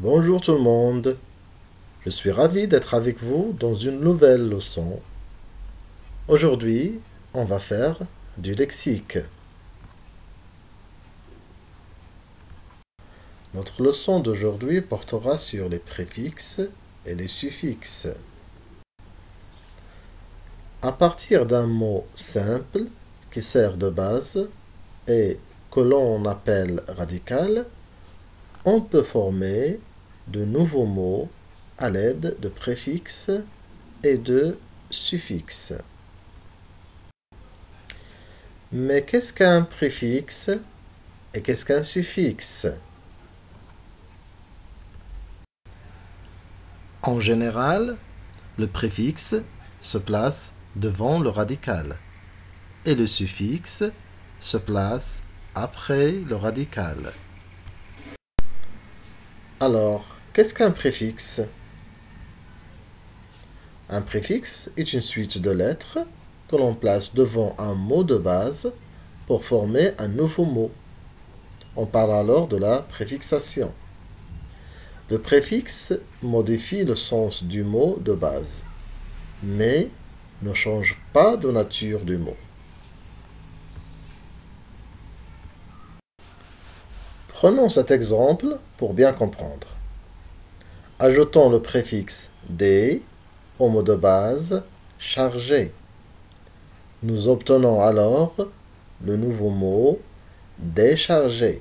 Bonjour tout le monde, je suis ravi d'être avec vous dans une nouvelle leçon. Aujourd'hui, on va faire du lexique. Notre leçon d'aujourd'hui portera sur les préfixes et les suffixes. À partir d'un mot simple qui sert de base et que l'on appelle radical, on peut former de nouveaux mots à l'aide de préfixes et de suffixes. Mais qu'est-ce qu'un préfixe et qu'est-ce qu'un suffixe? En général, le préfixe se place devant le radical et le suffixe se place après le radical. Alors, qu'est-ce qu'un préfixe? Un préfixe est une suite de lettres que l'on place devant un mot de base pour former un nouveau mot. On parle alors de la préfixation. Le préfixe modifie le sens du mot de base, mais ne change pas de nature du mot. Prenons cet exemple pour bien comprendre. Ajoutons le préfixe « dé » au mot de base « chargé ». Nous obtenons alors le nouveau mot « déchargé ».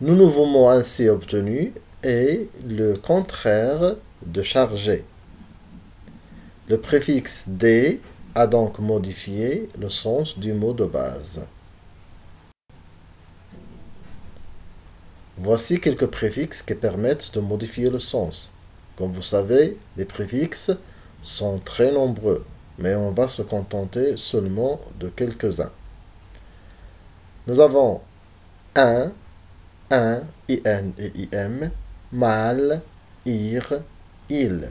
Le nouveau mot ainsi obtenu est le contraire de chargé. Le préfixe « dé » a donc modifié le sens du mot de base. Voici quelques préfixes qui permettent de modifier le sens. Comme vous savez, les préfixes sont très nombreux, mais on va se contenter seulement de quelques-uns. Nous avons un, in et im, mal, ir, il.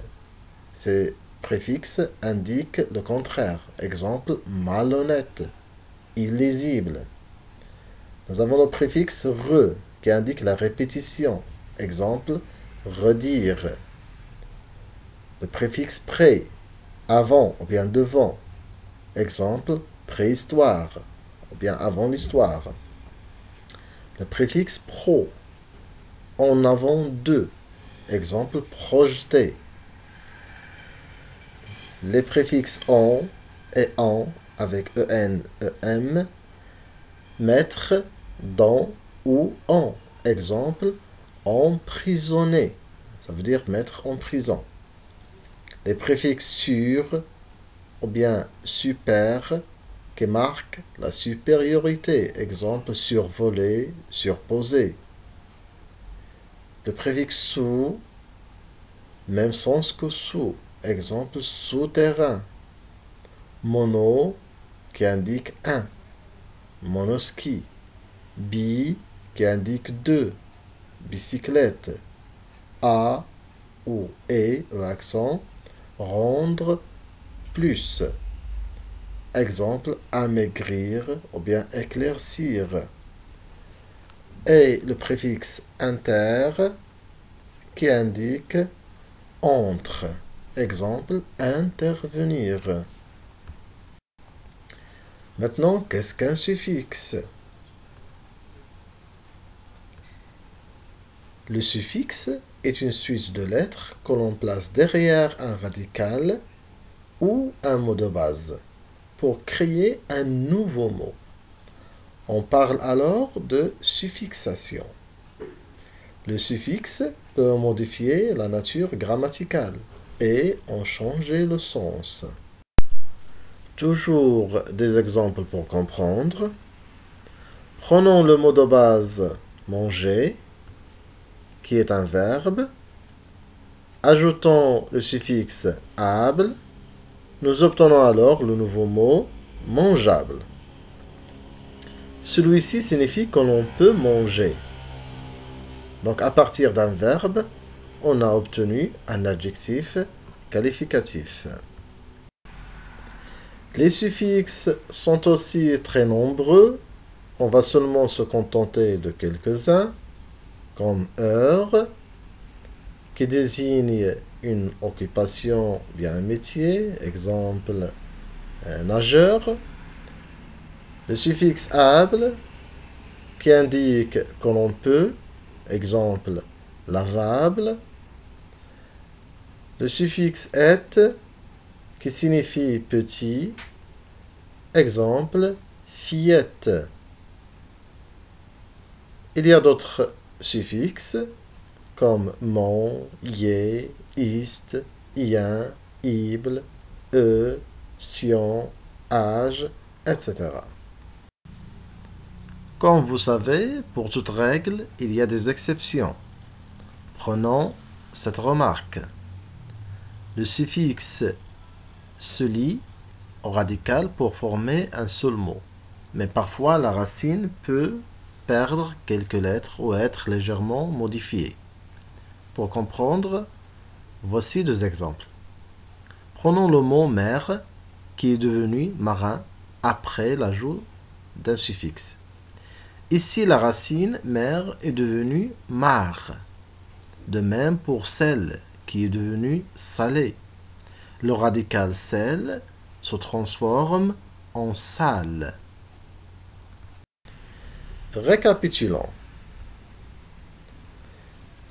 Ces préfixes indiquent le contraire. Exemple, malhonnête, illisible. Nous avons le préfixe re qui indique la répétition. Exemple, redire. Le préfixe pré, avant ou bien devant. Exemple, préhistoire ou bien avant l'histoire. Le préfixe pro, en avant de. Exemple, projeter. Les préfixes en et en avec en, em, mettre, dans ou en. Exemple, emprisonner. Ça veut dire mettre en prison. Les préfixes sur ou bien super qui marquent la supériorité. Exemple, survoler, surposer. Le préfixe sous, même sens que sous. Exemple, souterrain. Mono, qui indique un. Monoski. Bi, qui indique deux. Bicyclette. A ou accent, rendre plus. Exemple, amaigrir ou bien éclaircir. Et le préfixe inter qui indique entre. Exemple, intervenir. Maintenant, qu'est-ce qu'un suffixe? Le suffixe est une suite de lettres que l'on place derrière un radical ou un mot de base pour créer un nouveau mot. On parle alors de suffixation. Le suffixe peut modifier la nature grammaticale et en changer le sens. Toujours des exemples pour comprendre. Prenons le mot de base manger, qui est un verbe. Ajoutons le suffixe able. Nous obtenons alors le nouveau mot mangeable. Celui-ci signifie que l'on peut manger. Donc à partir d'un verbe, on a obtenu un adjectif qualificatif. Les suffixes sont aussi très nombreux. On va seulement se contenter de quelques-uns. comme heure, qui désigne une occupation, bien un métier, exemple nageur. Le suffixe able, qui indique que l'on peut, exemple lavable. Le suffixe et, qui signifie petit, exemple fillette. Il y a d'autres suffixes comme mon, yé, ist, ien, ible, sion, âge, etc. Comme vous savez, pour toute règle, il y a des exceptions. Prenons cette remarque. Le suffixe se lie au radical pour former un seul mot. Mais parfois, la racine peut perdre quelques lettres ou être légèrement modifiée. Pour comprendre, voici deux exemples. Prenons le mot mer qui est devenu marin après l'ajout d'un suffixe. Ici, la racine mer est devenue mar. De même pour sel qui est devenu salé. Le radical sel se transforme en sale. Récapitulons.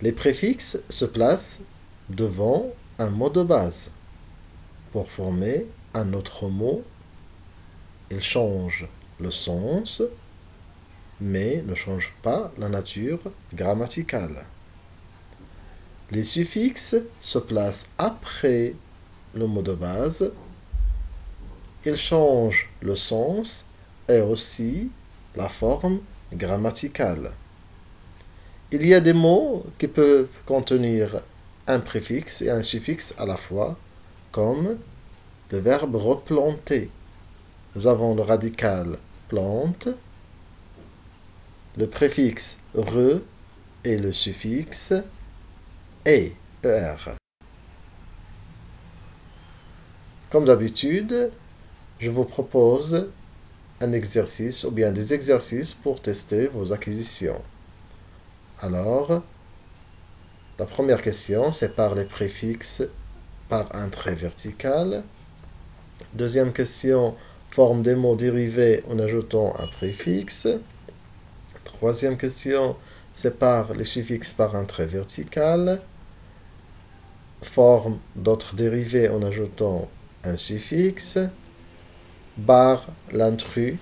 Les préfixes se placent devant un mot de base. Pour former un autre mot, ils changent le sens, mais ne changent pas la nature grammaticale. Les suffixes se placent après le mot de base. Ils changent le sens et aussi la forme grammaticale. Il y a des mots qui peuvent contenir un préfixe et un suffixe à la fois, comme le verbe replanter. Nous avons le radical plante, le préfixe re et le suffixe er. Comme d'habitude, je vous propose un exercice ou bien des exercices pour tester vos acquisitions. Alors, la première question, c'est par les préfixes par un trait vertical. Deuxième question, forme des mots dérivés en ajoutant un préfixe. Troisième question, sépare les suffixes par un trait vertical. Forme d'autres dérivés en ajoutant un suffixe. Barre l'intrus,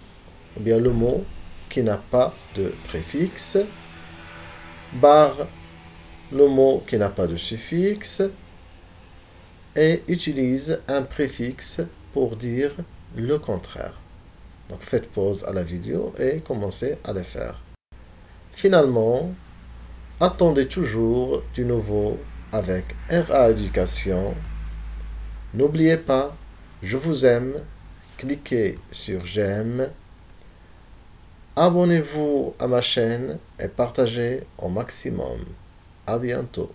ou bien le mot qui n'a pas de préfixe. Barre le mot qui n'a pas de suffixe. Et utilise un préfixe pour dire le contraire. Donc faites pause à la vidéo et commencez à les faire. Finalement, attendez toujours du nouveau avec RA Éducation. N'oubliez pas, je vous aime, cliquez sur j'aime, abonnez-vous à ma chaîne et partagez au maximum. À bientôt.